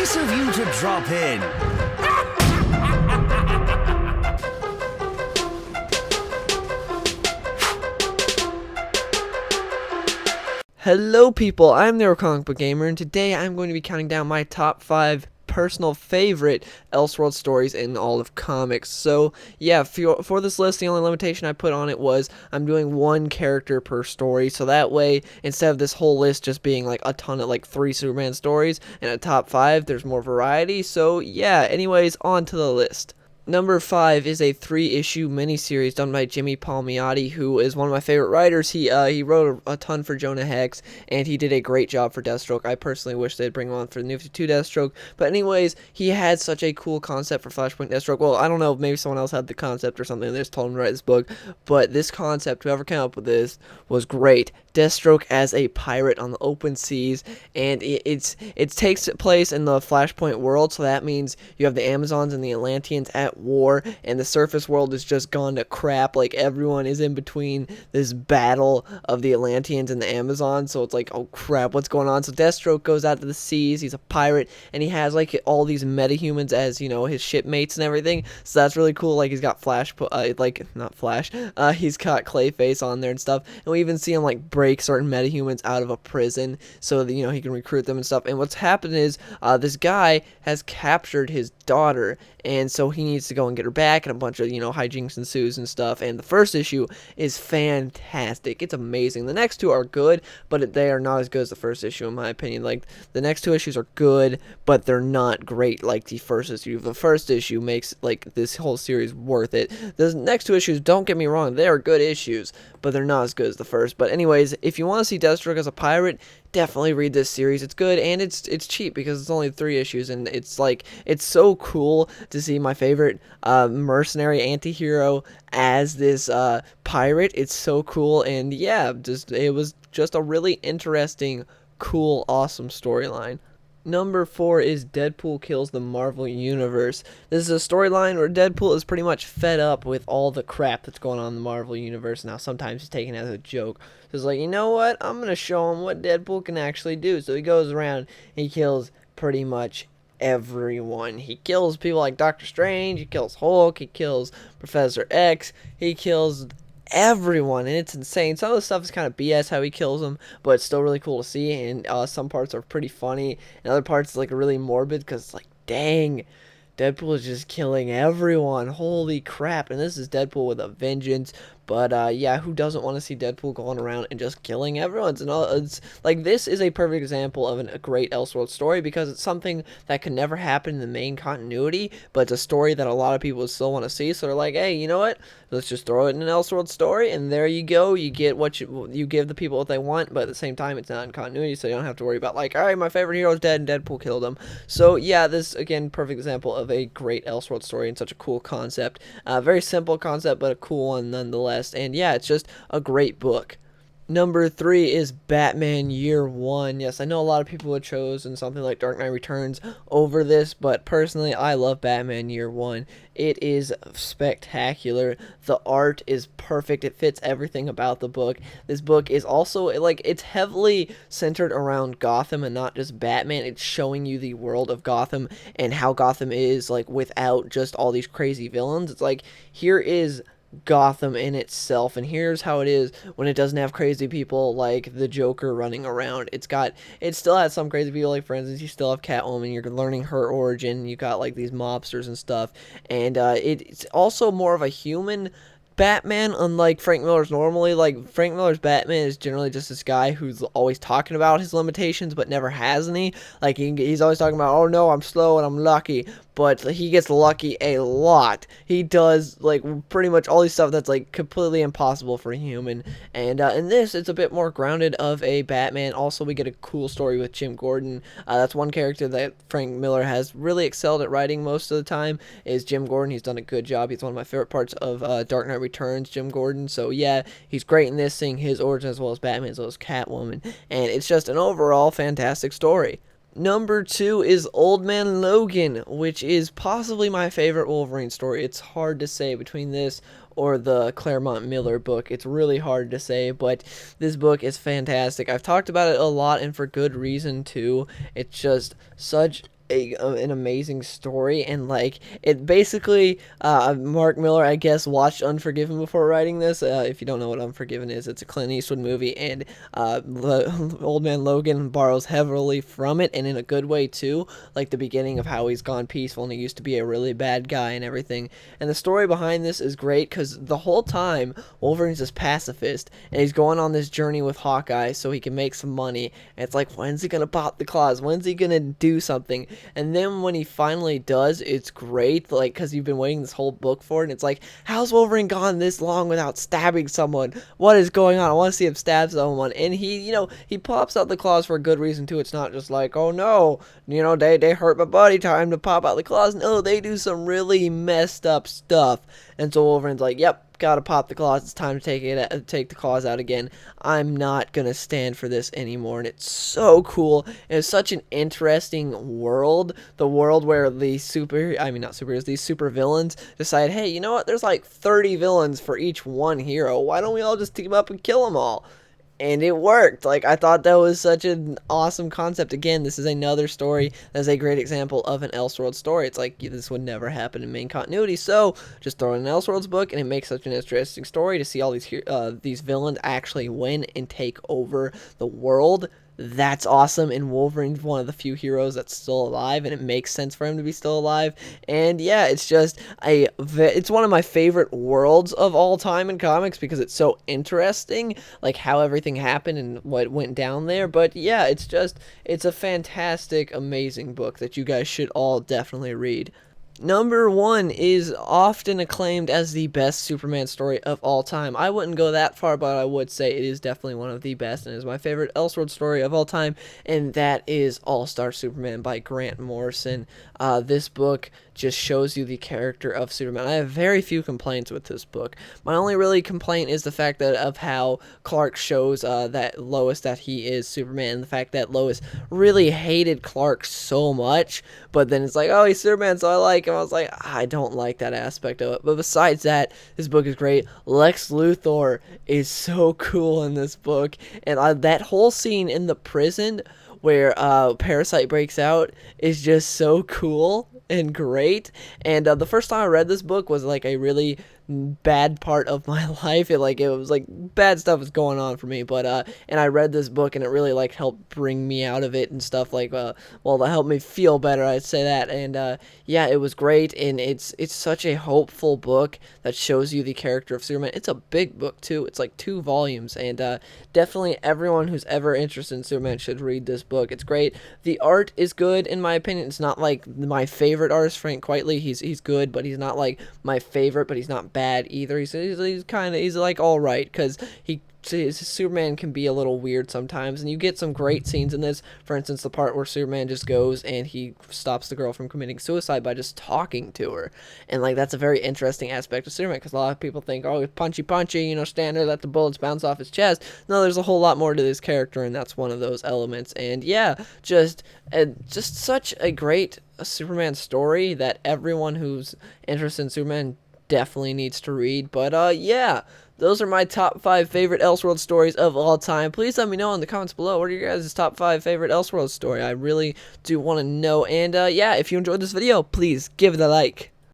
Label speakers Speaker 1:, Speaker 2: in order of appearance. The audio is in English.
Speaker 1: Nice of you to drop in.
Speaker 2: Hello people, I'm the Comic Book Gamer, and today I'm going to be counting down my top 5 personal favorite Elseworlds stories in all of comics. So yeah, for this list, the only limitation I put on it was I'm doing one character per story, so that way, instead of this whole list just being like a ton of like 3 Superman stories and a top 5, there's more variety. So yeah, anyways, on to the list. Number 5 is a 3-issue miniseries done by Jimmy Palmiotti, who is one of my favorite writers. He wrote a ton for Jonah Hex, and he did a great job for Deathstroke. I personally wish they'd bring him on for the New 52 Deathstroke. But anyways, he had such a cool concept for Flashpoint Deathstroke. Well, I don't know, maybe someone else had the concept or something, and they just told him to write this book. But this concept, whoever came up with this, was great. Deathstroke as a pirate on the open seas, and it takes place in the Flashpoint world, so that means you have the Amazons and the Atlanteans at war, and the surface world is just gone to crap. Like, everyone is in between this battle of the Atlanteans and the Amazons, so it's like, oh crap, what's going on? So Deathstroke goes out to the seas. He's a pirate, and he has like all these metahumans as, you know, his shipmates and everything, so that's really cool. Like, he's got not Flash, he's got Clayface on there and stuff, and we even see him like break certain metahumans out of a prison so that, you know, he can recruit them and stuff. And what's happened is this guy has captured his daughter, and so he needs to go and get her back, and a bunch of, you know, hijinks ensues and stuff. And the first issue is fantastic. It's amazing. The next two are good, but they are not as good as the first issue in my opinion. Like, the next 2 issues are good, but they're not great like the first issue. The first issue makes like this whole series worth it. The next 2 issues, don't get me wrong, they are good issues, but they're not as good as the first. But anyways, if you want to see Deathstroke as a pirate, definitely read this series. It's good, and it's cheap because it's only 3 issues, and it's like, it's so cool to see my favorite mercenary anti-hero as this pirate. It's so cool, and yeah, it was just a really interesting, cool, awesome storyline. Number 4 is Deadpool Kills the Marvel Universe. This is a storyline where Deadpool is pretty much fed up with all the crap that's going on in the Marvel Universe. Now, sometimes it's taken as a joke. So it's like, you know what? I'm going to show him what Deadpool can actually do. So he goes around and he kills pretty much everyone. He kills people like Doctor Strange, he kills Hulk, he kills Professor X, he kills everyone, and it's insane. Some of the stuff is kind of BS how he kills them, but it's still really cool to see, and some parts are pretty funny, and other parts like really morbid, because it's like, dang, Deadpool is just killing everyone. Holy crap. And this is Deadpool with a vengeance. But yeah, who doesn't want to see Deadpool going around and just killing everyone? It's like, this is a perfect example of a great Elseworlds story, because it's something that can never happen in the main continuity, but it's a story that a lot of people still want to see. So they're like, hey, you know what? Let's just throw it in an Elseworlds story, and there you go. You get what you give the people what they want, but at the same time, it's not in continuity, so you don't have to worry about like, all right, my favorite hero's dead and Deadpool killed him. So yeah, this again, perfect example of a great Elseworlds story and such a cool concept. Very simple concept, but a cool one nonetheless. And yeah, it's just a great book. Number 3 is Batman Year One. Yes, I know a lot of people have chosen something like Dark Knight Returns over this, but personally, I love Batman Year One. It is spectacular. The art is perfect. It fits everything about the book. This book is also, like, it's heavily centered around Gotham and not just Batman. It's showing you the world of Gotham and how Gotham is, like, without just all these crazy villains. It's like, here is Gotham in itself, and here's how it is when it doesn't have crazy people like the Joker running around. It still has some crazy people, like, for instance, you still have Catwoman, you're learning her origin, you got like these mobsters and stuff, and it's also more of a human Batman, unlike Frank Miller's normally. Like, Frank Miller's Batman is generally just this guy who's always talking about his limitations but never has any. Like, he's always talking about, oh no, I'm slow and I'm lucky, but he gets lucky a lot. He does, like, pretty much all these stuff that's, like, completely impossible for a human. And in this, it's a bit more grounded of a Batman. Also, we get a cool story with Jim Gordon. That's one character that Frank Miller has really excelled at writing most of the time, is Jim Gordon. He's done a good job. He's one of my favorite parts of Dark Knight Returns, Jim Gordon. So yeah, he's great in this, seeing his origin as well as Batman, as well as Catwoman. And it's just an overall fantastic story. Number 2 is Old Man Logan, which is possibly my favorite Wolverine story. It's hard to say between this or the Claremont Miller book. It's really hard to say, but this book is fantastic. I've talked about it a lot, and for good reason too. It's just such an amazing story, and like it basically Mark Miller, I guess, watched Unforgiven before writing this. If you don't know what Unforgiven is, it's a Clint Eastwood movie, and Old Man Logan borrows heavily from it, and in a good way too, like the beginning of how he's gone peaceful and he used to be a really bad guy and everything. And the story behind this is great because the whole time Wolverine's this pacifist, and he's going on this journey with Hawkeye so he can make some money, and it's like, when's he gonna pop the claws, when's he gonna do something? And then when he finally does, it's great, like, because you've been waiting this whole book for it, and it's like, how's Wolverine gone this long without stabbing someone? What is going on? I want to see him stab someone. And he, he pops out the claws for a good reason too. It's not just like, oh no, they hurt my buddy, time to pop out the claws. No, they do some really messed up stuff. And so Wolverine's like, yep, gotta pop the claws. It's time to take the claws out again. I'm not gonna stand for this anymore. And it's so cool. It's such an interesting world. The world where the these super villains decide, hey, you know what? There's like 30 villains for each one hero. Why don't we all just team up and kill them all? And it worked. Like, I thought that was such an awesome concept. Again, this is another story that's a great example of an Elseworlds story. It's like, this would never happen in main continuity, so just throw in an Elseworlds book, and it makes such an interesting story to see all these villains actually win and take over the world. That's awesome, and Wolverine's one of the few heroes that's still alive, and it makes sense for him to be still alive. And yeah, it's just it's one of my favorite worlds of all time in comics because it's so interesting, like how everything happened and what went down there. But yeah, it's a fantastic, amazing book that you guys should all definitely read. Number 1 is often acclaimed as the best Superman story of all time. I wouldn't go that far, but I would say it is definitely one of the best and is my favorite Elseworlds story of all time, and that is All-Star Superman by Grant Morrison. This book just shows you the character of Superman. I have very few complaints with this book. My only really complaint is the fact that of how Clark shows that Lois that he is Superman, and the fact that Lois really hated Clark so much, but then it's like, oh, he's Superman, so I like him. I was like, I don't like that aspect of it. But besides that, this book is great. Lex Luthor is so cool in this book, and that whole scene in the prison where Parasite breaks out is just so cool and great. And the first time I read this book was like a really bad part of my life. It was like bad stuff was going on for me, but and I read this book and it really like helped bring me out of it and stuff, like that helped me feel better, I'd say that. And yeah, it was great, and it's such a hopeful book that shows you the character of Superman. It's a big book too. It's like 2 volumes, and definitely everyone who's ever interested in Superman should read this book. It's great. The art is good in my opinion. It's not like my favorite artist, Frank Quitely. He's good, but he's not like my favorite, but he's not bad either. He's like all right, because Superman can be a little weird sometimes, and you get some great scenes in this. For instance, the part where Superman just goes and he stops the girl from committing suicide by just talking to her, and like that's a very interesting aspect of Superman, because a lot of people think, oh, he's punchy, stand there, let the bullets bounce off his chest. No, there's a whole lot more to this character, and that's one of those elements. And yeah, just such a great Superman story that everyone who's interested in Superman definitely needs to read. But yeah, those are my top 5 favorite Elseworlds stories of all time. Please let me know in the comments below, what are your guys' top 5 favorite Elseworlds story? I really do want to know. And yeah, if you enjoyed this video, please give it a like.